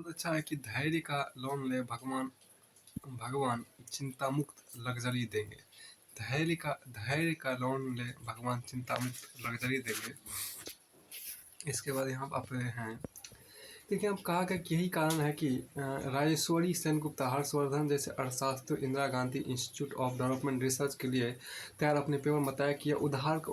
बहुत अच्छा है कि धैर्य का लोन ले भगवान भगवान चिंता मुक्त लग्जरी देंगे। धैर्य का लोन ले भगवान चिंता मुक्त लग्जरी देंगे। इसके बाद यहाँ आप हैं, देखिए अब कहा गया कि यही कारण है कि राजेश्वरी सेनगुप्ता हर्षवर्धन जैसे अर्थशास्त्री Indira Gandhi institute of development research के लिए तैयार अपने पेपर में बताया कि यह उधार का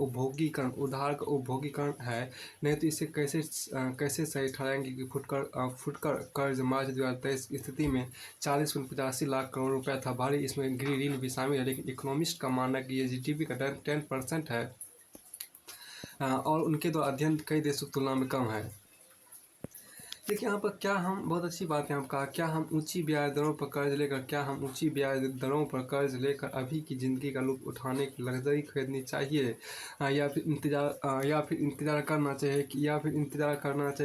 उपभोगीकरण है। नहीं तो इसे कैसे सही ठहराएंगे कि फुटकर कर्ज मार्च 2023 की स्थिति में 40.85 लाख करोड़ रुपया था भारी। इसमें गृह ऋण भी शामिल है, लेकिन इकोनॉमिस्ट का मानना है कि ये जीडीपी का 10% है और उनके द्वारा अध्ययन कई देशों की तुलना में कम है। देखिए यहाँ पर क्या हम बहुत अच्छी बात है, हम कहा क्या हम ऊंची ब्याज दरों पर कर्ज लेकर अभी की ज़िंदगी का लुत्फ उठाने की लग्जरी खरीदनी चाहिए, या फिर इंतज़ार करना चाहिए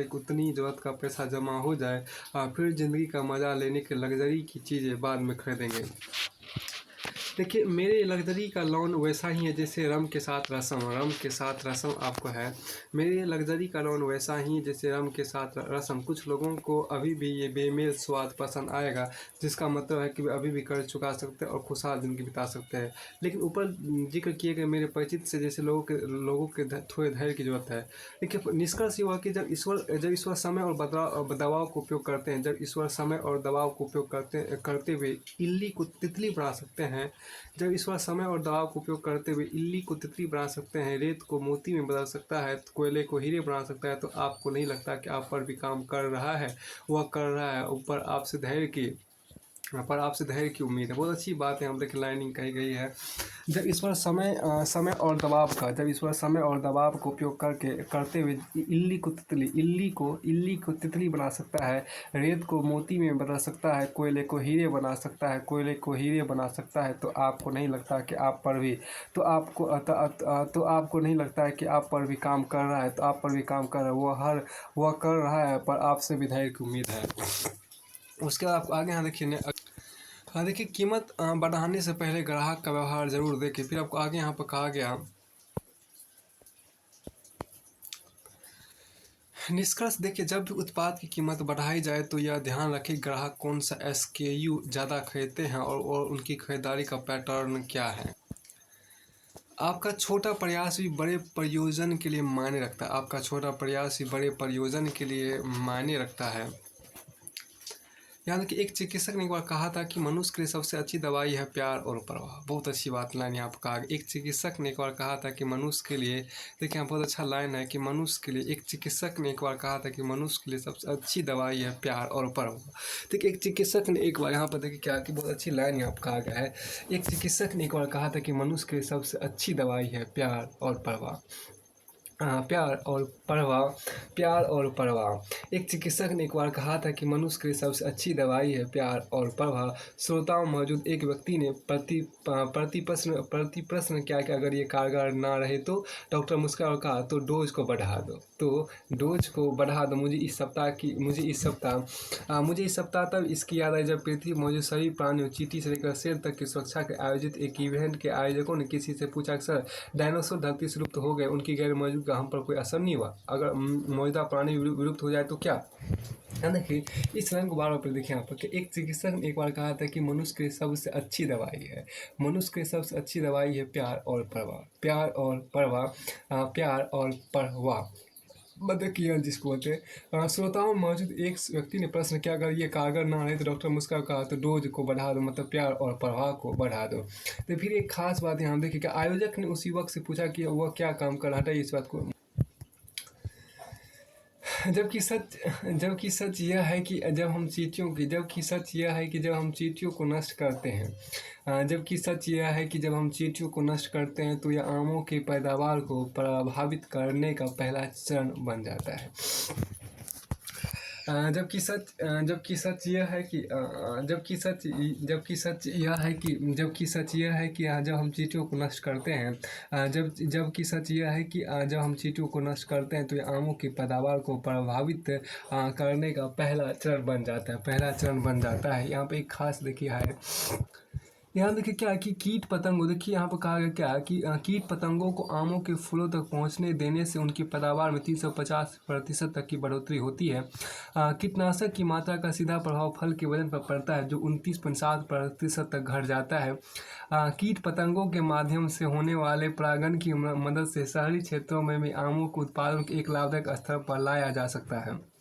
कि उतनी ज़रूरत का पैसा जमा हो जाए फिर ज़िंदगी का मज़ा लेने के लग्जरी की चीज़ें बाद में खरीदेंगे। देखिए मेरे लग्जरी का लोन वैसा ही है जैसे रम के साथ रसम आपको है। मेरे लग्जरी का लोन वैसा ही जैसे रम के साथ रसम। कुछ लोगों को अभी भी ये बेमेल स्वाद पसंद आएगा, जिसका मतलब है कि वे अभी भी कर्ज चुका सकते हैं और खुशहाल ज़िंदगी बिता सकते हैं। लेकिन ऊपर जिक्र किए गए मेरे परिचित से जैसे लोगों के थोड़े धैर्य की जरूरत है। देखिए निष्कर्ष ये हुआ कि जब ईश्वर समय और दबाव को उपयोग करते हैं, करते हुए इल्ली को तितली बना सकते हैं। जब ईश्वर समय और दबाव का उपयोग करते हुए इल्ली को तितली बना सकते हैं, रेत को मोती में बदल सकता है, कोयले को हीरे बना सकता है, तो आपको नहीं लगता कि आप पर भी काम कर रहा है? वह कर रहा है, ऊपर आपसे धैर्य की उम्मीद है। बहुत अच्छी बात है, हम देखिए लाइनिंग कही गई है। जब ईश्वर समय और दबाव का उपयोग करते हुए इल्ली को तितली बना सकता है, रेत को मोती में बदल सकता है, कोयले को हीरे बना सकता है, तो आपको नहीं लगता कि आप पर भी नहीं लगता है कि आप पर भी काम कर रहा है? तो आप पर भी काम कर रहा है, वह कर रहा है, पर आपसे भी धैर्य की उम्मीद है। उसके बाद आप आगे यहाँ देखिए हाँ देखिए कीमत बढ़ाने से पहले ग्राहक का व्यवहार जरूर देखें। फिर आपको आगे यहाँ पर कहा गया निष्कर्ष, देखिए जब भी उत्पाद की कीमत बढ़ाई जाए तो यह ध्यान रखें ग्राहक कौन सा SKU ज़्यादा खरीदते हैं और उनकी खरीदारी का पैटर्न क्या है। आपका छोटा प्रयास भी बड़े प्रयोजन के लिए मायने रखता है। यानी कि एक चिकित्सक ने एक बार कहा था कि मनुष्य के लिए सबसे अच्छी दवाई है प्यार और परवाह। बहुत अच्छी बात लाइन यहाँ पर कहा। एक चिकित्सक ने एक बार कहा था कि मनुष्य के लिए, देखिए यहाँ बहुत अच्छा लाइन है कि एक चिकित्सक ने एक बार कहा था कि मनुष्य के लिए सबसे अच्छी दवाई है प्यार और परवाह। देखिए एक चिकित्सक ने एक बार यहाँ पर देखिए क्या कि बहुत अच्छी लाइन यहाँ पर कहा गया है। एक चिकित्सक ने एक बार कहा था कि मनुष्य के लिए सबसे अच्छी दवाई है प्यार और परवाह। एक चिकित्सक ने एक बार कहा था कि मनुष्य के लिए सबसे अच्छी दवाई है प्यार और प्रवाह। श्रोताओं में मौजूद एक व्यक्ति ने प्रति प्रश्न किया कि अगर ये कारगर ना रहे तो? डॉक्टर मुस्कुराया और कहा तो डोज को बढ़ा दो। मुझे इस सप्ताह तब इसकी याद आई जब पृथ्वी में मौजूद सभी प्राणियों, चींटी से लेकर शेर तक की सुरक्षा के आयोजित एक इवेंट के आयोजकों ने किसी से पूछा कि सर डायनासोर धरती से लुप्त हो गए, उनकी गैर मौजूदगी का हम पर कोई असर नहीं हुआ? अगर मौजूदा प्राणी विलुप्त हो जाए तो क्या? देखिए इस लाइन को बार बार देखिए यहाँ पर कि एक चिकित्सक ने एक बार कहा था कि मनुष्य के सबसे अच्छी दवाई है प्यार और परवाह। मतलब कि जिसको बोलते हैं श्रोताओं में मौजूद एक व्यक्ति ने प्रश्न किया अगर ये कारगर ना रहे तो? डॉक्टर मुस्कुरा कहा तो डोज को बढ़ा दो, मतलब प्यार और प्रवाह को बढ़ा दो। तो फिर एक खास बात यहाँ देखिए कि आयोजक ने उस युवक से पूछा कि वह क्या काम कर रहा था इस बात को, जबकि सच यह है कि जब हम चींटियों को नष्ट करते हैं तो यह आमों की पैदावार को प्रभावित करने का पहला चरण बन जाता है। जबकि सच यह है कि जब हम चींटियों को नष्ट करते हैं तो ये आमों की पैदावार को प्रभावित करने का पहला चरण बन जाता है। यहाँ पे एक खास देखिए है यहाँ देखिए क्या है कि कीट पतंगों, देखिए यहाँ पर कहा गया क्या है कि कीट पतंगों को आमों के फूलों तक पहुँचने देने से उनकी पैदावार में 350% तक की बढ़ोतरी होती है। कीटनाशक की मात्रा का सीधा प्रभाव फल के वजन पर पड़ता है, जो 29.7% तक घट जाता है। कीट पतंगों के माध्यम से होने वाले परागण की मदद से शहरी क्षेत्रों में भी आमों के उत्पादन को एक लाभदायक स्तर पर लाया जा सकता है।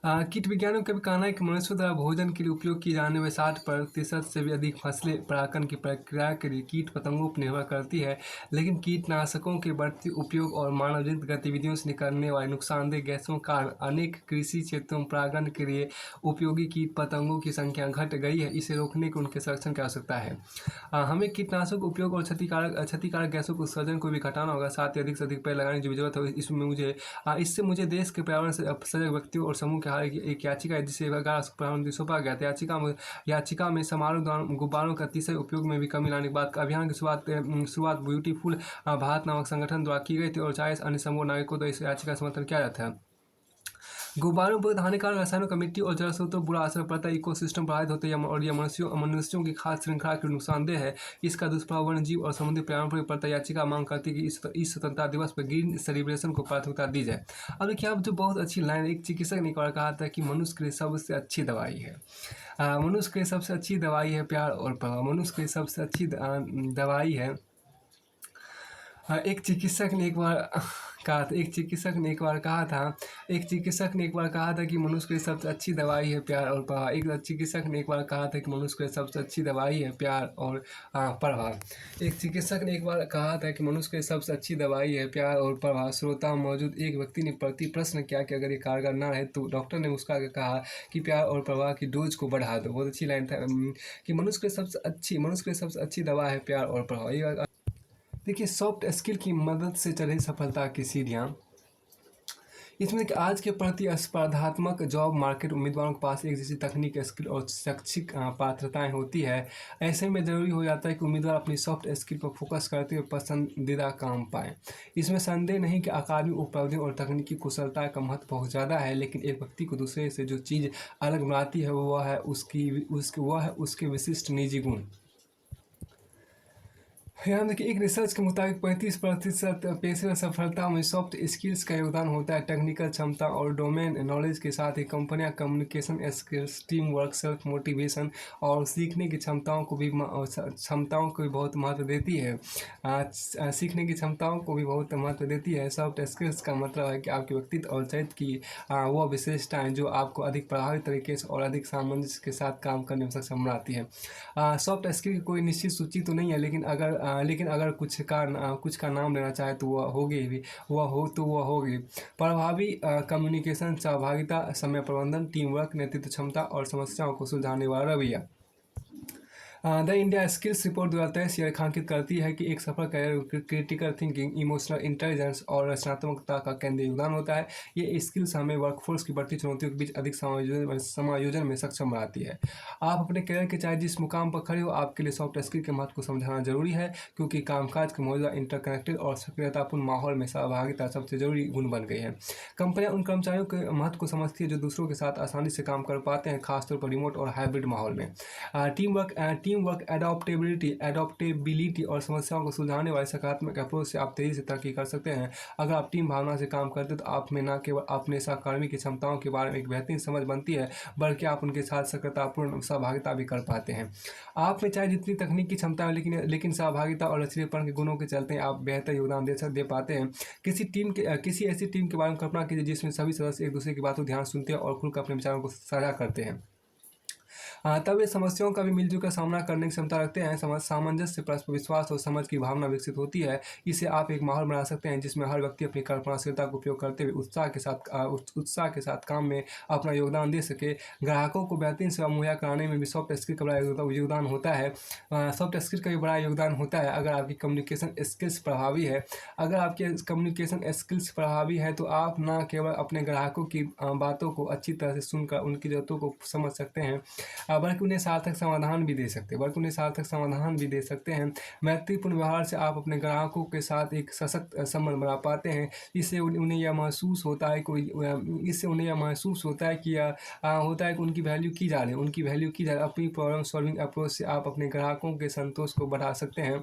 कीट विज्ञानियों का भी कहना है कि मनुष्यों द्वारा भोजन के लिए उपयोग की जाने वाली 60% से भी अधिक फसलें परागण की प्रक्रिया के लिए कीट पतंगों पर निर्भर करती है। लेकिन कीटनाशकों के बढ़ते उपयोग और मानवजनित गतिविधियों से निकलने वाली नुकसानदेह गैसों के कारण अनेक कृषि क्षेत्रों में परागण के लिए उपयोगी कीट पतंगों की संख्या घट गई है। इसे रोकने के उनके संरक्षण की आवश्यकता है। हमें कीटनाशक उपयोग और क्षतिकारक गैसों के उत्सर्जन को भी घटाना होगा, साथ ही अधिक से अधिक पेड़ लगाने की जरूरत है। इससे मुझे देश के पर्यावरण से सजग व्यक्तियों और समूह के हाल की एक याचिका है, जिसे 11 प्रधानमंत्री सौंपा गया था। याचिका में समारोह दौरान गुब्बारों का अतिशय उपयोग में भी कमी लाने के बाद अभियान की शुरुआत ब्यूटीफुल भारत नामक संगठन द्वारा की गई थी और 40 अन्य समूह नागरिकों द्वारा इस याचिका का समर्थन किया जाता है। गुब्बारों पर हानिकारक रसायनों का मिट्टी और जल स्रोतों पर बुरा असर पड़ता है, इकोसिस्टम प्रभावित होते हैं और यह मनुष्यों की खाद्य श्रृंखला के नुकसानदेह है। इसका दुष्प्रभाव वन्य जीव और समुद्री पर्यावरण पर भी पड़ता है। याचिका मांग करती है कि इस स्वतंत्रता दिवस पर ग्रीन सेलिब्रेशन को प्राथमिकता दी जाए। अब देखिए, आप जो बहुत अच्छी लाइन, एक चिकित्सक ने एक बार कहा था कि मनुष्य के लिए सबसे अच्छी दवाई है मनुष्य के लिए सबसे अच्छी दवाई है प्यार और प्रभाव। मनुष्य के लिए सबसे अच्छी दवाई है। एक चिकित्सक ने एक बार कहा था कि मनुष्य के लिए सबसे अच्छी दवाई है प्यार और प्रभाव। एक चिकित्सक ने एक बार कहा था कि मनुष्य के लिए सबसे अच्छी दवाई है प्यार और प्रभाव। एक चिकित्सक ने एक बार कहा था कि मनुष्य के लिए सबसे अच्छी दवाई है प्यार और प्रभाव। श्रोता मौजूद एक व्यक्ति ने प्रश्न किया कि अगर ये कारगर ना रहे तो डॉक्टर ने मुस्कुरा के कहा कि प्यार और प्रभाव की डोज को बढ़ा दो। बहुत अच्छी लाइन था कि मनुष्य के लिए सबसे अच्छी दवा है प्यार और प्रभाव। देखिए, सॉफ्ट स्किल की मदद से चढ़ी सफलता की सीढ़ियाँ। इसमें कि आज के प्रतिस्पर्धात्मक जॉब मार्केट उम्मीदवारों के पास एक जैसी तकनीक, स्किल और शैक्षिक पात्रताएं होती है। ऐसे में ज़रूरी हो जाता है कि उम्मीदवार अपनी सॉफ्ट स्किल पर फोकस करते हुए पसंदीदा काम पाएँ। इसमें संदेह नहीं कि अकादमिक उपलब्धियों और तकनीकी कुशलता का महत्व बहुत ज़्यादा है, लेकिन एक व्यक्ति को दूसरे से जो चीज़ अलग बनाती है वह है उसके विशिष्ट निजी गुण। यहाँ देखिए, एक रिसर्च के मुताबिक 35% पेशेवर सफलता में सॉफ्ट स्किल्स का योगदान होता है। टेक्निकल क्षमता और डोमेन नॉलेज के साथ ही कंपनियां communication skills, team work, self motivation और सीखने की क्षमताओं को भी बहुत महत्व देती है। सीखने की क्षमताओं को भी बहुत महत्व देती है। सॉफ्ट स्किल्स का मतलब है कि आपके व्यक्तित्व और चरित्र की वह विशेषताएं जो आपको अधिक प्रभावी तरीके से और अधिक सामंजस्य के साथ काम करने में सक्षम बनाती है। सॉफ्ट स्किल की कोई निश्चित सूची तो नहीं है, लेकिन अगर कुछ का नाम लेना चाहे तो वह होगी प्रभावी कम्युनिकेशन, सहभागिता, समय प्रबंधन, टीम वर्क, नेतृत्व क्षमता और समस्याओं को सुलझाने वाला रवैया। द इंडिया स्किल्स रिपोर्ट 2023 यह रेखांकित करती है कि एक सफल career critical thinking, emotional intelligence और रचनात्मकता का केंद्रीय योगदान होता है। ये स्किल्स हमें वर्कफोर्स की बढ़ती चुनौतियों के बीच अधिक समायोजन में सक्षम बनाती है। आप अपने करियर के चाहे जिस मुकाम पर खड़े हो, आपके लिए सॉफ्ट स्किल के महत्व को समझाना जरूरी है, क्योंकि कामकाज के मौजूदा इंटरकनेक्टेड और सक्रियतापूर्ण माहौल में सहभागिता सबसे जरूरी गुण बन गई है। कंपनियां उन कर्मचारियों के महत्व को समझती है जो दूसरों के साथ आसानी से काम कर पाते हैं, खासतौर पर रिमोट और हाइब्रिड माहौल में। टीम वर्क, एडॉप्टेबिलिटी और समस्याओं को सुलझाने वाले सकारात्मक अप्रोच से आप तेजी से तरक्की कर सकते हैं। अगर आप टीम भावना से काम करते हैं तो आप में न केवल अपने सहकर्मी की क्षमताओं के बारे में एक बेहतरीन समझ बनती है, बल्कि आप उनके साथ सक्रियतापूर्ण सहभागिता भी कर पाते हैं। आप में चाहे जितनी तकनीक की क्षमता है, लेकिन सहभागिता और लचीलेपन के गुणों के चलते आप बेहतर योगदान दे पाते हैं। किसी ऐसी टीम के बारे में कल्पना कीजिए जिसमें सभी सदस्य एक दूसरे की बातों को ध्यान सुनते हैं और खुलकर अपने विचारों को साझा करते हैं। तब वे समस्याओं का भी मिलजुल कर सामना करने की क्षमता रखते हैं। सामंजस्य, परस्पर विश्वास और समझ की भावना विकसित होती है। इसे आप एक माहौल बना सकते हैं जिसमें हर व्यक्ति अपनी कल्पनाशीलता का उपयोग करते हुए उत्साह के साथ काम में अपना योगदान दे सके। ग्राहकों को बेहतरीन सेवा मुहैया कराने में भी सॉफ्ट स्किल का बड़ा योगदान होता है। सॉफ्ट स्किल का भी बड़ा योगदान होता है। अगर आपकी कम्युनिकेशन स्किल्स प्रभावी है तो आप न केवल अपने ग्राहकों की बातों को अच्छी तरह से सुनकर उनकी ज़रूरतों को समझ सकते हैं, बल्कि उन्हें सार्थक समाधान भी दे सकते हैं, मैत्रीपूर्ण व्यवहार से आप अपने ग्राहकों के साथ एक सशक्त संबंध बना पाते हैं। उन्हें यह महसूस होता है इससे उन्हें यह महसूस होता है कि उनकी वैल्यू की जा रही है, अपनी प्रॉब्लम सॉल्विंग अप्रोच से आप अपने ग्राहकों के संतोष को बढ़ा सकते हैं।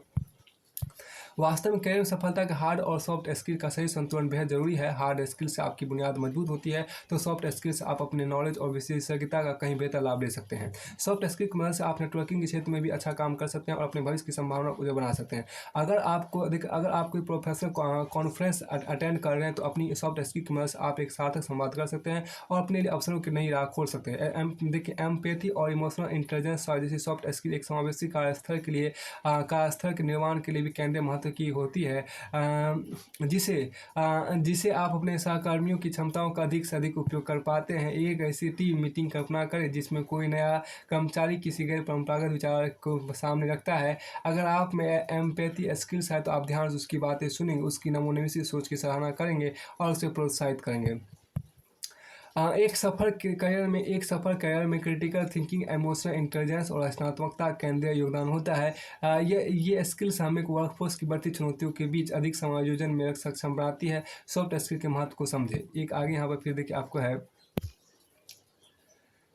वास्तव में करियर में सफलता का हार्ड और सॉफ्ट स्किल का सही संतुलन बेहद जरूरी है। हार्ड स्किल से आपकी बुनियाद मजबूत होती है, तो सॉफ्ट स्किल से आप अपने नॉलेज और विशेषज्ञता का कहीं बेहतर लाभ ले सकते हैं। सॉफ्ट स्किल की मदद से आप नेटवर्किंग के क्षेत्र में भी अच्छा काम कर सकते हैं और अपने भविष्य की संभावना को बना सकते हैं। अगर आप कोई प्रोफेशनल कॉन्फ्रेंस अटेंड कर रहे हैं तो अपनी सॉफ्ट स्किल की मदद से आप एक सार्थक संवाद कर सकते हैं और अपने लिए अवसरों की नई राह खोल सकते हैं। देखिए, एम्पैथी और इमोशनल इंटेलिजेंस जैसी सॉफ्ट स्किल एक समावेशी कार्यस्थल के निर्माण के लिए भी केंद्रीय महत्व की होती है, जिसे आप अपने सहकर्मियों की क्षमताओं का अधिक से अधिक उपयोग कर पाते हैं। एक ऐसी टीम मीटिंग कल्पना करें जिसमें कोई नया कर्मचारी किसी गैर परंपरागत विचार को सामने रखता है। अगर आप में एम्पैथी स्किल्स है तो आप ध्यान से उसकी बातें सुनेंगे, उसकी नमूनेसी सोच की सराहना करेंगे और उसे प्रोत्साहित करेंगे। एक सफल करियर में क्रिटिकल थिंकिंग, इमोशनल इंटेलिजेंस और रचनात्मकता केंद्रीय योगदान होता है। ये स्किल्स हमें वर्कफोर्स की बढ़ती चुनौतियों के बीच अधिक समायोजन में सक्षम बनाती है। सॉफ्ट स्किल के महत्व को समझे। एक आगे यहाँ पर फिर देखिए आपको है,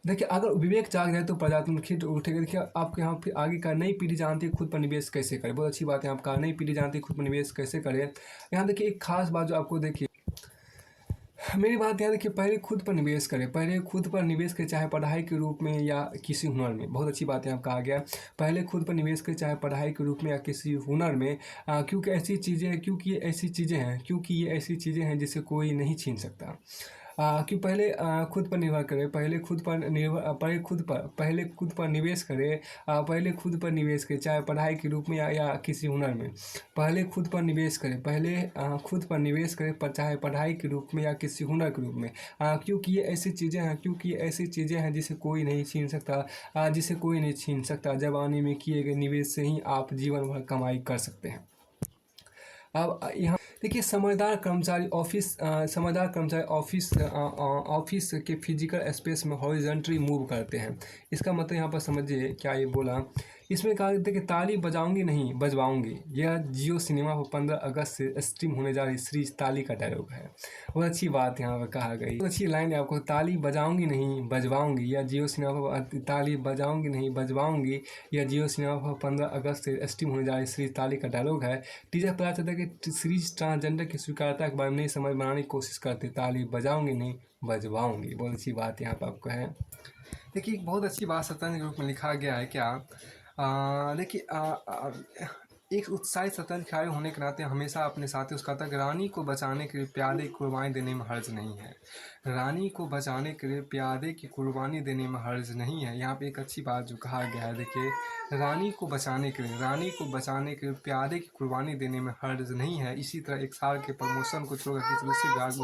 देखिए, अगर विवेक जाग जाए तो प्रजातंत्र खिल उठेगा। देखिए आपके यहाँ फिर आगे का, नई पीढ़ी जानती है खुद पर निवेश कैसे करें। बहुत अच्छी बात है आपका, नई पीढ़ी जानती है खुद पर निवेश कैसे करें। यहाँ देखिए एक खास बात जो आपको, देखिए मेरी बात ध्यान रखिए, पहले खुद पर निवेश करें, चाहे पढ़ाई के रूप में या किसी हुनर में। बहुत अच्छी बात है आपका आ गया, पहले खुद पर निवेश करें चाहे पढ़ाई के रूप में या किसी हुनर में, क्योंकि ये ऐसी चीज़ें हैं जिसे कोई नहीं छीन सकता। कि पहले खुद पर निर्भर करें, पहले खुद पर निवेश करें, चाहे पढ़ाई के रूप में या किसी हुनर में। पहले खुद पर निवेश करें, चाहे पढ़ाई के रूप में या किसी हुनर के रूप में, क्योंकि ये ऐसी चीज़ें हैं जिसे कोई नहीं छीन सकता। जवानी में किए गए निवेश से ही आप जीवन भर कमाई कर सकते हैं। अब यहाँ देखिए, समझदार कर्मचारी ऑफिस के फिजिकल स्पेस में हॉरिजॉन्टली मूव करते हैं। इसका मतलब यहाँ पर समझिए क्या ये बोला। इसमें कहा, देखिए, ताली बजाऊंगी नहीं बजवाऊंगी, यह जियो सिनेमा पर 15 अगस्त से स्ट्रीम होने जा रही सीरीज ताली का डायलॉग है। बहुत अच्छी बात यहाँ पर कहा गई, बहुत अच्छी लाइन है आपको। ताली बजाऊंगी नहीं बजवाऊंगी, या जियो सिनेमा पर, ताली बजाऊंगी नहीं बजवाऊंगी, या जियो सिनेमा पर 15 अगस्त से स्ट्रीम होने जा रही सीरीज ताली का डायलॉग है। टीचर पता चलता है कि सीरीज ट्रांसजेंडर की स्वीकारता के बारे में नई समझ बनाने की कोशिश करते। ताली बजाऊंगी नहीं बजवाऊंगी, बहुत अच्छी बात यहाँ पर आपको है। देखिए, एक बहुत अच्छी बात शतरंज के रूप में लिखा गया है क्या। देखिए, एक उत्साहित शतरंज खिलाड़ी होने के नाते हमेशा अपने साथी उसका तक रानी को बचाने के लिए प्यादे की कुर्बानी देने में हर्ज नहीं है। रानी को बचाने के लिए प्यादे की कुर्बानी देने में हर्ज नहीं है। यहाँ पे एक अच्छी बात जो कहा गया है, देखिए, रानी को बचाने के लिए प्यादे की कुर्बानी देने में हर्ज नहीं है। इसी तरह एक साल के प्रमोशन को छोड़कर किसी दूसरे विभाग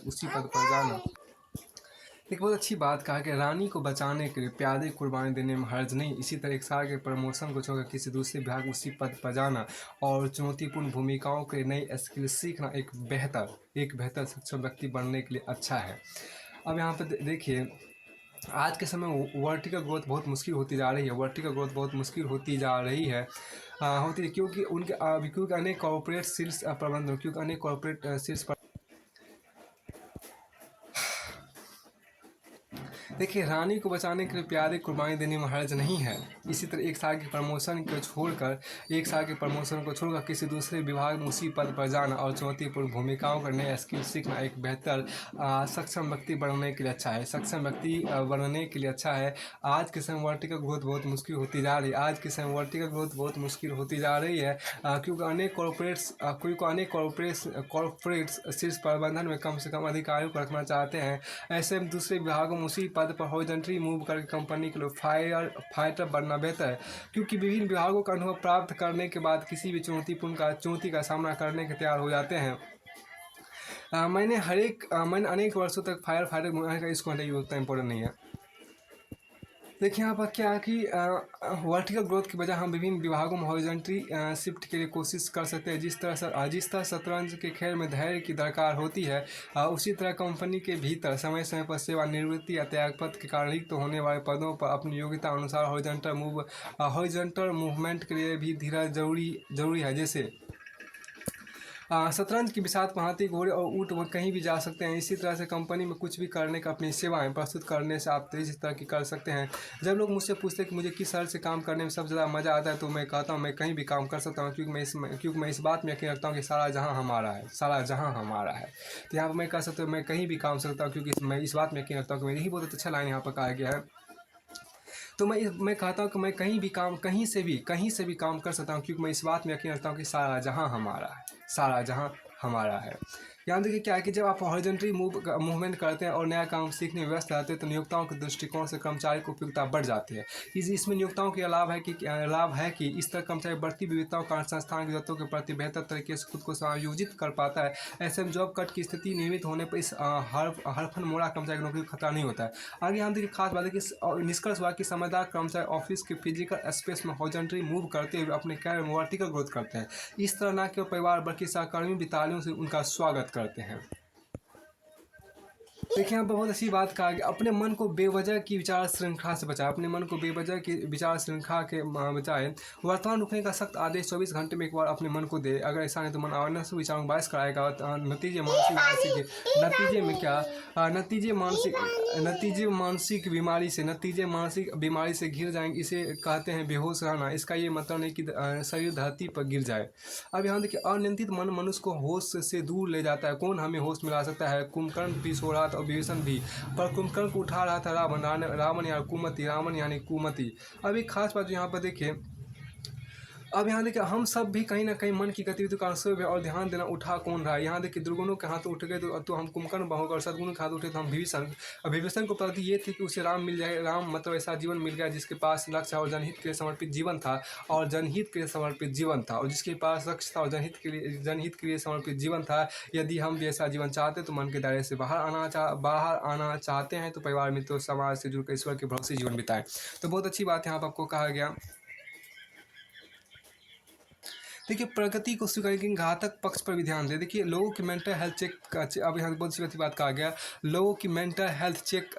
उसी पद पर जाना। एक बहुत अच्छी बात कहा कि रानी को बचाने के लिए प्यादे कुर्बानी देने में हर्ज नहीं। इसी तरह एक साल के प्रमोशन को छोड़कर किसी दूसरे विभाग उसी पद पर जाना और चुनौतीपूर्ण भूमिकाओं के नई स्किल सीखना एक बेहतर सक्षम व्यक्ति बनने के लिए अच्छा है। अब यहाँ पर देखिए, आज के समय वर्टिकल ग्रोथ बहुत मुश्किल होती जा रही है। क्योंकि अनेक कॉर्पोरेट शीर्ष प्रबंधन देखिए, रानी को बचाने के लिए प्यादे कुर्बानी देने में हर्ज नहीं है। इसी तरह एक साल के प्रमोशन को छोड़कर किसी दूसरे विभाग में उसी पद पर जाना और चुनौतीपूर्ण भूमिकाओं का नए स्किल सीखना एक बेहतर सक्षम व्यक्ति बनने के लिए अच्छा है। आज के समय वर्टिकल ग्रोथ बहुत मुश्किल होती जा रही है। क्योंकि अनेक कॉर्पोरेट्स शीर्ष प्रबंधन में कम से कम अधिकारियों को रखना चाहते हैं। ऐसे में दूसरे विभागों में उसी पद पर हॉरिजॉन्टली मूव करके कंपनी के लिए फाइटर बनना बेहतर है। क्योंकि विभिन्न विभागों का अनुभव प्राप्त करने के बाद किसी भी चुनौती का सामना करने के तैयार हो जाते हैं। मैंने अनेक वर्षों तक फाइटर, इसको इम्पोर्टेंट नहीं है। देखिए यहाँ पर क्या है कि वर्टिकल ग्रोथ की बजाय हम विभिन्न विभागों में हॉरिजॉन्टली शिफ्ट के लिए कोशिश कर सकते हैं। जिस तरह शतरंज के खेल में धैर्य की दरकार होती है, उसी तरह कंपनी के भीतर समय समय पर सेवानिवृत्ति या त्यागपत्र के कारण रिक्त होने वाले पदों पर अपनी योग्यता अनुसार हॉरिजॉन्टल मूवमेंट के लिए भी धीरज जरूरी है। जैसे शतरंज की बिसात भांति घोड़े और ऊँट वो कहीं भी जा सकते हैं। इसी तरह से कंपनी में कुछ भी करने का अपनी सेवाएं प्रस्तुत करने से आप तेजी तरक्की कर सकते हैं। जब लोग मुझसे पूछते हैं कि मुझे किस शहर से काम करने में सबसे ज़्यादा मज़ा आता है, तो मैं कहता हूँ मैं कहीं भी काम कर सकता हूँ, क्योंकि मैं इस बात में यकीन रखता हूँ कि सारा जहाँ हमारा है, सारा जहाँ हमारा है। तो यहाँ पर मैं कह सकता हूँ मैं कहीं भी काम सकता हूँ, क्योंकि मैं इस बात में यकीन रखता हूँ कि मेरी ही बहुत अच्छा लाइन यहाँ पर कहा गया है। तो मैं कहता हूँ कि मैं कहीं भी काम कहीं से भी काम कर सकता हूँ, क्योंकि मैं इस बात में यकीन रखता हूँ कि सारा जहाँ हमारा है, सारा जहाँ हमारा है। यहाँ देखिए क्या है कि जब आप हॉरिजॉन्टली मूवमेंट करते हैं और नया काम सीखने में व्यस्त रहते हैं, तो नियोक्ताओं के दृष्टिकोण से कर्मचारी की उपयोगिता बढ़ जाती है। इसमें नियोक्ताओं के लाभ है कि इस तरह कर्मचारी बढ़ती विविधताओं कारण संस्थान की जरूरतों के प्रति बेहतर तरीके से खुद को समायोजित कर पाता है। ऐसे में जॉब कट की स्थिति नियमित होने पर इस हरफन मोड़ा कर्मचारी की नौकरी का खतरा नहीं होता है। आगे हम देखिए खास बात है कि निष्कर्ष हुआ कि समझदार कर्मचारी ऑफिस के फिजिकल स्पेस में हॉरिजॉन्टली मूव करते हुए अपने कैरियर में वर्टिकल ग्रोथ करते हैं। इस तरह न केवल परिवार बल्कि सहकर्मी भी तालियों से उनका स्वागत करते हैं। देखिए यहाँ पर बहुत अच्छी बात कहा गया, अपने मन को बेवजह की विचार श्रृंखला से बचाए। अपने मन को बेवजह की विचार श्रृंखला के बचाए। वर्तमान रुकने का सख्त आदेश 24 घंटे में एक बार अपने मन को दे। अगर ऐसा नहीं तो मन अवेयरनेस विचारों को बायस कराएगा। नतीजे में क्या नतीजे मानसिक बीमारी से घिर जाएंगे। इसे कहते हैं बेहोश रहना। इसका ये मतलब नहीं कि शरीर धरती पर गिर जाए। अब यहाँ देखिए अनियंत्रित मन मनुष्य को होश से दूर ले जाता है। कौन हमें होश में ला सकता है? कुंभकर्ण भी सो रहा था और विभीषण भी, पर कुंभकर्ण को उठा रहा था रावण यानी कुमति। अब एक खास बात यहाँ पर देखिए, अब यहाँ देखिए हम सब भी कहीं ना कहीं मन की गतिविधि का अंश और ध्यान देना उठा कौन रहा है। यहाँ देखिए दुर्गुणों के हाथ उठ गए तो हम कुंभकर्ण होगा, और सदगुणों के हाथ उठे तो हम विभीषण को प्रति ये थी कि उसे राम मिल जाए। राम मतलब ऐसा जीवन मिल गया जिसके पास लक्ष्य और जनहित के लिए समर्पित जीवन था, और जिसके पास लक्ष्य था और जनहित के लिए समर्पित जीवन था। यदि हम भी ऐसा जीवन चाहते तो मन के दायरे से बाहर आना चाहते हैं, तो परिवार में तो समाज से जुड़कर ईश्वर के भरोसे जीवन बिताएं। तो बहुत अच्छी बात यहाँ पर आपको कहा गया। देखिए प्रगति को स्वीकार करके घातक पक्ष पर भी ध्यान दें। देखिए लोगों की मेंटल हेल्थ अब यहाँ बहुत सी अच्छी बात कहा गया। लोगों की मेंटल हेल्थ चेक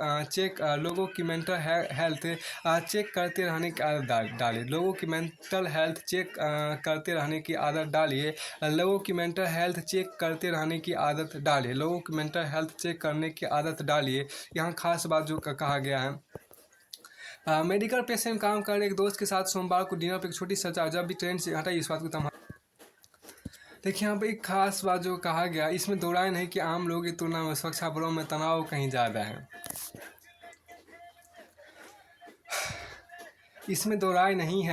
करते रहने की आदत डालिए। लोगों की मेंटल हेल्थ चेक करते रहने की आदत डालिए। लोगों की मेंटल हेल्थ चेक करते रहने की आदत डालिए। लोगों की मेंटल हेल्थ चेक करने की आदत डालिए। यहाँ खास बात जो कहा गया है, मेडिकल पेशेंट काम कर रहे एक दोस्त के साथ सोमवार को डिनर पर एक छोटी चर्चा। जब भी ट्रेन से हटाई इस बात को देखिए यहाँ पे एक खास बात जो कहा गया, इसमें दो राय नहीं कि आम लोगों की तुलना में सुरक्षा बलों में तनाव कहीं ज़्यादा है। इसमें दो राय नहीं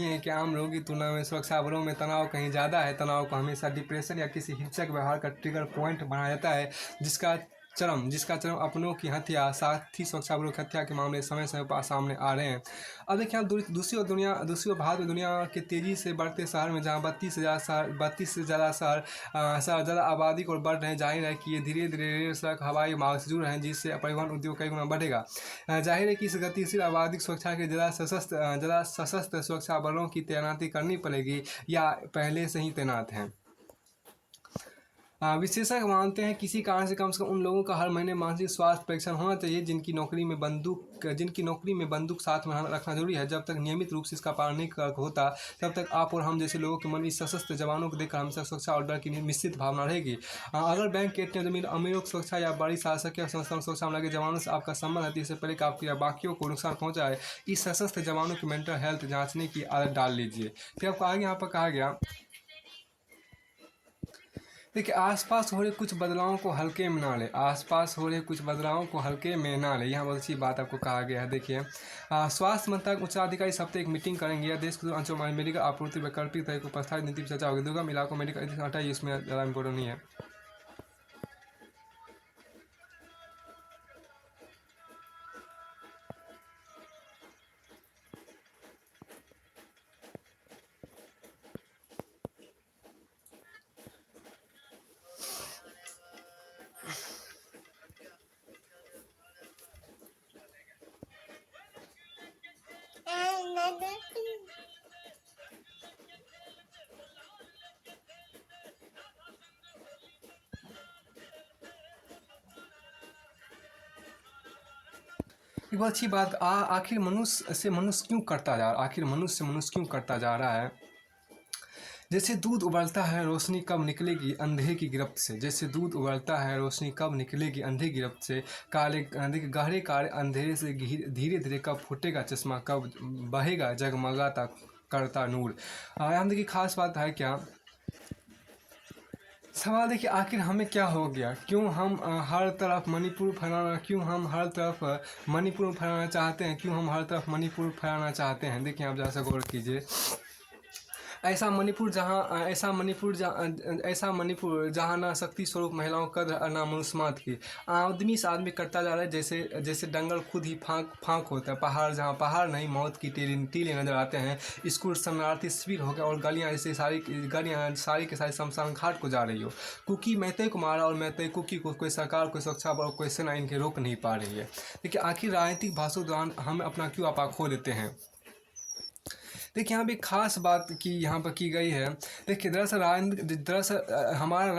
है कि आम लोगों की तुलना में सुरक्षा बलों में तनाव कहीं ज़्यादा है। तनाव को हमेशा डिप्रेशन या किसी हिंसक व्यवहार का ट्रिगर पॉइंट बनाया जाता है, जिसका चरम अपनों की हत्या, साथ ही सुरक्षा बलों की हत्या के मामले समय समय पर सामने आ रहे हैं। अब देखिए दूसरी ओर भारत में दुनिया के तेज़ी से बढ़ते शहर में, जहाँ 32 से ज़्यादा आबादी और बढ़ रहे हैं, जाहिर है कि ये धीरे धीरे रेल, सड़क, हवाई मार्ग से जुड़ रहे हैं, जिससे परिवहन उद्योग कई गुना बढ़ेगा। जाहिर है कि इस गतिशील आबादी की सुरक्षा के ज़्यादा सशस्त्र सुरक्षा बलों की तैनाती करनी पड़ेगी, या पहले से ही तैनात हैं। विशेषज्ञ मानते हैं किसी कारण से कम उन लोगों का हर महीने मानसिक स्वास्थ्य परीक्षण होना चाहिए जिनकी नौकरी में बंदूक साथ में रखना जरूरी है। जब तक नियमित रूप से इसका पालन नहीं होता, तब तक आप और हम जैसे लोगों के मन में सशस्त्र जवानों को देखकर हमेशा सुरक्षा और डर की निश्चित भावना रहेगी। अगर बैंक के ATM, जमीन, अमीरों की सुरक्षा या बड़ी शासकीय संस्थाओं सुरक्षा में लगे जवानों से आपका संबंध है, इससे पहले कि आपको या बाकियों को नुकसान पहुँचाए, इस सशस्त्र जवानों की मेंटल हेल्थ जाँचने की आदत डाल लीजिए। फिर आपको आगे यहाँ पर कहा गया, देखिए आसपास हो रहे कुछ बदलावों को हल्के में ना ले। यहाँ बहुत अच्छी बात आपको कहा गया है। देखिए स्वास्थ्य मंत्रालय के उच्चाधिकारी इस हफ्ते एक मीटिंग करेंगे। यह देश के अंचलों में मेडिकल आपूर्ति वैकल्पिक तरीके को प्रस्तावित नीति पर चर्चा होगी। दुर्गम इलाकों में मेडिकल हटाइए, इसमें ज़्यादा इम्पोर्टेंट नहीं है। एक बहुत अच्छी बात, आखिर मनुष्य से मनुष्य क्यों करता जा रहा है, आखिर मनुष्य से मनुष्य क्यों करता जा रहा है। जैसे दूध उबलता है रोशनी कब निकलेगी अंधे की गिरफ्त से, जैसे दूध उबलता है रोशनी कब निकलेगी अंधे की गिरफ्त से, काले गहरे काले अंधेरे से धीरे धीरे कब फूटेगा चश्मा, कब बहेगा जगमगाता करता नूर। यहाँ देखिए खास बात है क्या, सवाल देखिए आखिर हमें क्या हो गया, क्यों हम हर तरफ मणिपुर फैलाना, क्यों हम हर तरफ मणिपुर फैलाना चाहते हैं, क्यों हम हर तरफ मणिपुर फैलाना चाहते हैं। देखिए आप जरा सा गौर कीजिए, ऐसा मणिपुर जहाँ ना शक्ति स्वरूप महिलाओं कद्र ना मनुष्यमात की, आदमी से आदमी करता जा रहा है, जैसे जैसे जंगल खुद ही फांक होता है, पहाड़ जहाँ पहाड़ नहीं मौत की टीले नजर आते हैं, स्कूल शरणार्थी शिविर हो गया और गलियाँ ऐसे गलियाँ सारी के सारी शमशान घाट को जा रही हो। कुकी मैते को मारा और मैते कुकी को कोई सरकार, कोई सुरक्षा बल, कोई सेना इनके रोक नहीं पा रही है। देखिए आखिर राजनीतिक भाषण दौरान हम अपना क्यों आपा खो देते हैं। देखिए यहाँ पे खास बात की यहाँ पर की गई है। देखिए दरअसल हमारा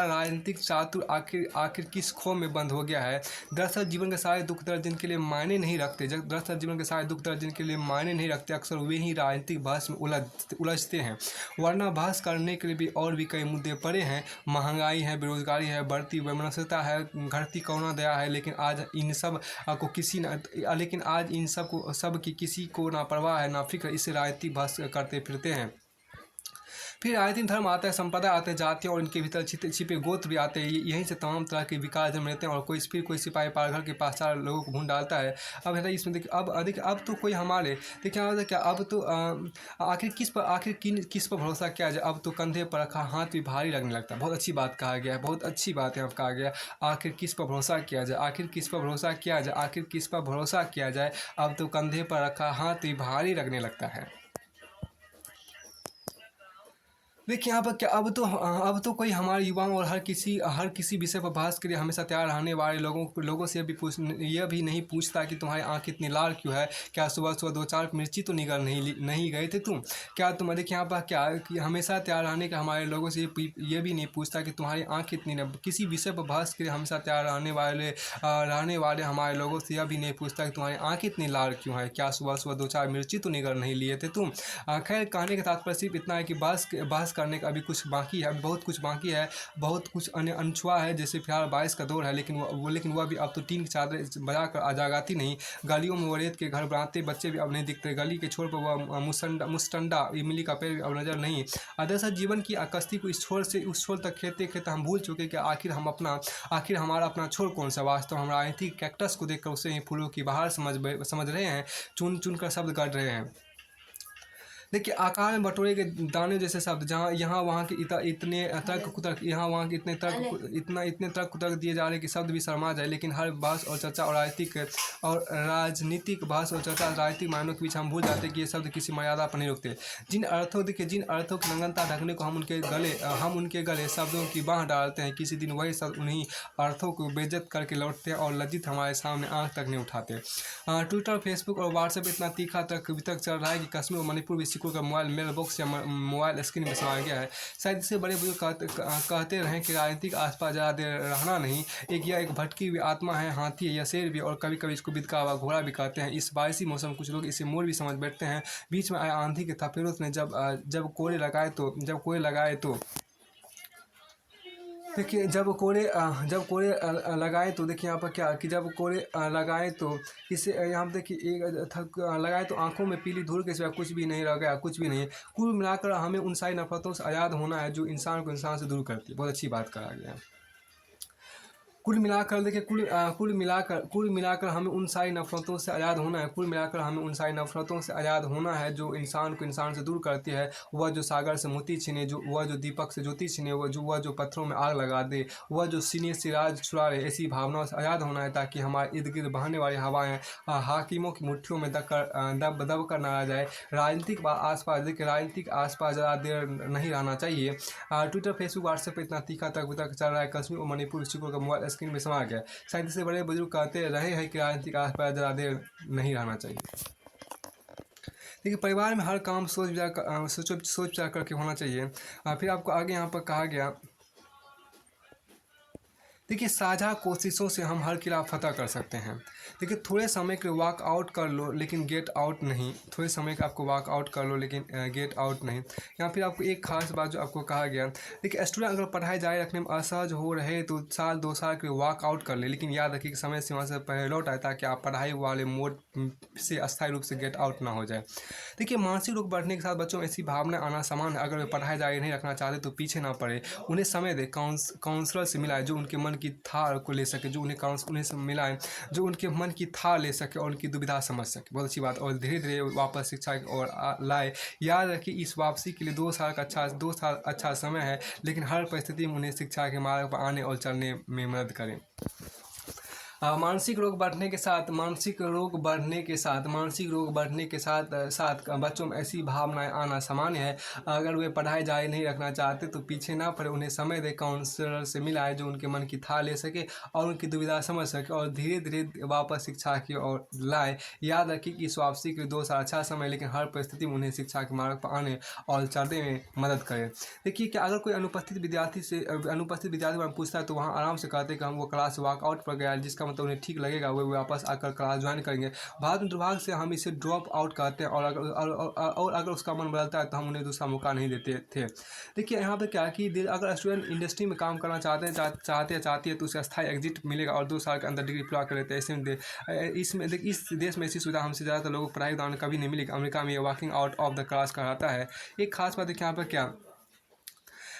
राजनीतिक चातुर आखिर किस खो में बंद हो गया है। दरअसल जीवन के सारे दुख दर्द जिनके लिए मायने नहीं रखते, दरअसल जीवन के सारे दुख दर्द जिनके लिए मायने नहीं रखते, अक्सर वे ही राजनीतिक बहस में उलझते हैं। वरना बहस करने के लिए भी और भी कई मुद्दे पड़े हैं। महंगाई है, बेरोजगारी है, बढ़ती वैमनस्यता है, घटती करुणा दया है, लेकिन आज इन सब की किसी को ना परवाह है ना फिक्र, इससे राजनीतिक बहस करते फिरते हैं। फिर राजनीतिक धर्म आता है, संप्रदाय आते हैं, जातियाँ और इनके भीतर छिपे गोत्र भी आते हैं। यहीं से तमाम तरह के विकार जन्म लेते हैं और कोई सिपाही पालघर के पास 4 लोगों को ढूंढ डालता है। अब है इसमें देखिए, अब तो कोई हमारे देखिए क्या, अब तो आखिर किस पर भरोसा किया जाए। अब तो कंधे पर रखा हाथ भी भारी लगने लगता है। बहुत अच्छी बात कहा गया है, बहुत अच्छी बात है अब कहा गया। आखिर किस पर भरोसा किया जाए, आखिर किस पर भरोसा किया जाए, आखिर किस पर भरोसा किया जाए। अब तो कंधे पर रखा हाथ भी भारी लगने लगता है। देखिए यहाँ पर क्या, अब तो कोई हमारे युवाओं और हर किसी विषय पर बहस के लिए हमेशा तैयार रहने वाले लोगों से यह भी नहीं पूछता कि तुम्हारी आँख इतनी लाल क्यों है, क्या सुबह 2-4 मिर्ची तो निगल नहीं गए थे तुम, क्या तुम। देखिए यहाँ पर क्या कि हमेशा तैयार रहने का हमारे लोगों से ये भी नहीं पूछता कि तुम्हारी आँख इतनी न, किसी विषय पर बहस के लिए हमेशा तैयार रहने वाले हमारे लोगों से यह भी नहीं पूछता कि तुम्हारी आँख इतनी लाल क्यों है, क्या सुबह 2-4 मिर्ची तो निगल नहीं लिए थे तुम। खैर कहने का तात्पर्य सिर्फ इतना है कि बहस करने का अभी कुछ बाकी है, बहुत कुछ बाकी है, बहुत कुछ अनछुआ है। जैसे फिलहाल बारिश का दौर है, लेकिन वह भी अब तो टीन की चादर बजा कर आ जागाती नहीं। गलियों में रेत के घर बनाते बच्चे भी अब नहीं दिखते। गली के छोर पर वह मुस्टंडा इमली का पेड़ भी अब नजर नहीं। दरअसल जीवन की कश्ती को इस छोर से उस छोर तक खेते खेते हम भूल चुके कि आखिर हमारा अपना छोर कौन सा। वास्तव हम राजनीतिक कैक्टस को देखकर उसे ही फूलों की बहार समझ रहे हैं, चुन चुन कर शब्द गढ़ रहे हैं। देखिए आकार में बटोरे के दाने जैसे शब्द, जहाँ यहाँ वहाँ के इतने तर्क कुतर्क, यहाँ वहाँ के इतने तर्क कुतर्क दिए जा रहे हैं कि शब्द भी शर्मा जाए। लेकिन हर बहस और चर्चा और राजनीतिक बहस और चर्चा राजनीतिक मायनों के बीच हम भूल जाते हैं कि ये शब्द किसी मर्यादा पर नहीं रुकते। जिन अर्थों की नग्नता ढकने को हम उनके गले शब्दों की बाँह डालते हैं, किसी दिन वही शब्द उन्हीं अर्थों को बेइज्जत करके लौटते हैं और लज्जित हमारे सामने आँख तक नहीं उठाते। ट्विटर, फेसबुक और व्हाट्सएप इतना तीखा तक वितर्क चल रहा है कि कश्मीर और मणिपुर स्कूल का मोबाइल मेल बॉक्स या मोबाइल स्क्रीन में समाया गया है। शायद इससे बड़े बुजुर्ग कहते रहें कि राजनीतिक आसपास ज़्यादा देर रहना नहीं। एक भटकी हुई आत्मा है, हाथी है या शेर भी, और कभी कभी इसको बिदका हुआ घोड़ा भी कहते हैं। इस बारिशी मौसम कुछ लोग इसे मोर भी समझ बैठते हैं। बीच में आए आंधी के थपेड़ों ने जब कोड़े लगाए तो देखिए जब कोड़े लगाए तो देखिए यहाँ पर क्या कि जब कोड़े लगाए तो इसे यहाँ पर देखिए लगाए तो आंखों में पीली धूल के सिवा कुछ भी नहीं रह गया, कुछ भी नहीं है। कुल मिलाकर हमें उन सारी नफरतों से आज़ाद होना है जो इंसान को इंसान से दूर करती है। बहुत अच्छी बात कहा गया है। कुल मिलाकर देखिए कुल मिलाकर हमें उन सारी नफरतों से आज़ाद होना है। कुल मिलाकर हमें उन सारी नफरतों से आज़ाद होना है जो इंसान को इंसान से दूर करती है। वह जो सागर से मोती छीने, वह जो दीपक से ज्योति छीने, वह जो पत्थरों में आग लगा दे, वह जो सीने से राज छुड़ा ले। ऐसी भावनाओं से आज़ाद होना है ताकि हमारे इर्द गिर्द बहने वाली हवाएं हाकिमों की मुट्ठियों में दब कर ना आ जाए। राजनीतिक आसपास ज़्यादा देर नहीं रहना चाहिए। ट्विटर, फेसबुक, व्हाट्सएप पर इतना तीखा तक चल रहा है, कश्मीर और मणिपुर स्कूल का मोबाइल स्क्रीन में समा गया। शायद इससे बड़े बुजुर्ग कहते रहे हैं कि राजनीतिक आसपास ज़्यादा देर नहीं रहना चाहिए। देखिए परिवार में हर काम सोच विचार करके होना चाहिए। फिर आपको आगे यहाँ पर कहा गया देखिए, साझा कोशिशों से हम हर किला फ़तह कर सकते हैं। देखिए, थोड़े समय के वॉक आउट कर लो लेकिन गेट आउट नहीं। थोड़े समय का आपको वॉक आउट कर लो लेकिन गेट आउट नहीं। या फिर आपको एक ख़ास बात जो आपको कहा गया, देखिए स्टूडेंट अगर पढ़ाई जारी रखने में असहज हो रहे तो साल 2 साल के वॉक आउट कर ले, लेकिन याद रखिए कि समय सीमा से पहले लौट आए ताकि आप पढ़ाई वाले मोड से अस्थायी रूप से गेट आउट ना हो जाए। देखिए, मानसिक रोग बढ़ने के साथ बच्चों में ऐसी भावना आना सामान्य है। अगर वे पढ़ाई जारी नहीं रखना चाहते तो पीछे ना पड़े, उन्हें समय दें, काउंसलर से मिलाएं जो उनके मन की थाह को ले सके, जो उन्हें से मिलाएं जो उनके मन की थाह ले सके और उनकी दुविधा समझ सके। बहुत अच्छी बात। और धीरे धीरे वापस शिक्षा की ओर लाए। याद रखिए, इस वापसी के लिए 2 साल अच्छा समय है, लेकिन हर परिस्थिति में उन्हें शिक्षा के मार्ग पर आने और चलने में मदद करें। मानसिक रोग बढ़ने के साथ साथ बच्चों में ऐसी भावनाएं आना सामान्य है। अगर वे पढ़ाई जारी नहीं रखना चाहते तो पीछे ना पड़े, उन्हें समय दें, काउंसलर से मिलाएं जो उनके मन की थाह ले सके और उनकी दुविधा समझ सके और धीरे धीरे वापस शिक्षा की ओर लाए। याद रखिए कि इस वापसी के लिए 2 साल अच्छा समय, लेकिन हर परिस्थिति में उन्हें शिक्षा के मार्ग पर आने और चलने में मदद करें। देखिए कि अगर कोई अनुपस्थित विद्यार्थी में पूछता है तो वहाँ आराम से कहते हैं कि हम वो क्लास से वॉकआउट पर गया है, जिसका मतलब उन्हें ठीक लगेगा, वो वापस आकर क्लास ज्वाइन करेंगे। बाद में दुर्भाग्य से हम इसे ड्रॉप आउट कहते हैं और अगर उसका मन बदलता है तो हम उन्हें दूसरा मौका नहीं देते थे। देखिए यहाँ पे क्या है कि अगर स्टूडेंट इंडस्ट्री में काम करना चाहती है तो उसे अस्थायी एग्जिट मिलेगा और 2 साल के अंदर डिग्री पूरा कर लेते हैं। इस देश में ऐसी सुविधा हमसे ज़्यादातर लोगों को पढ़ाई दौरान कभी नहीं मिलेगी। अमेरिका में ये walking out of the class कहलाता है। एक खास बात देखिए यहाँ पर क्या,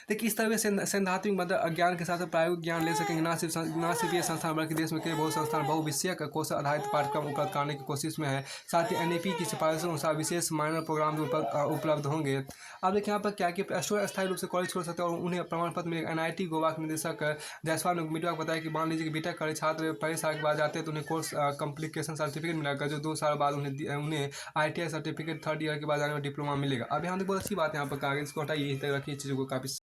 देखिए इस तरह से सैद्धांतिक मदद ज्ञान के साथ प्रायोगिक ज्ञान ले सकेंगे। ना सिर्फ ये संस्थान बल्कि देश में कई बहुत संस्थान बहुविषयक कौशल आधारित पाठ्यक्रम उपलब्ध कराने की कोशिश में है। साथ ही NAP की सिफारिशों अनुसार विशेष माइनर प्रोग्राम भी उपलब्ध होंगे। अब देखिए यहाँ पर क्या कि स्टूडेंट अस्थायी रूप से कॉलेज छोड़ सकते हैं और उन्हें प्रमाण पत्र मिलेगा। NIT गोवा के निदेशक जायसवाल ने मीडिया को बताया कि मान लीजिए कि बीटेक करे छात्र पहले साल के बाद जाते हैं तो उन्हें कोर्स कम्प्लीकेशन सर्टिफिकेट मिलेगा, जो 2 साल बाद उन्हें ITI सर्टिफिकेट 3rd ईयर के बाद जाने में डिप्लोमा मिलेगा। अब यहाँ बहुत अच्छी बात है, यहाँ पर कागज इसको हटाइए, इस तरह की चीज़ों को काफ़ी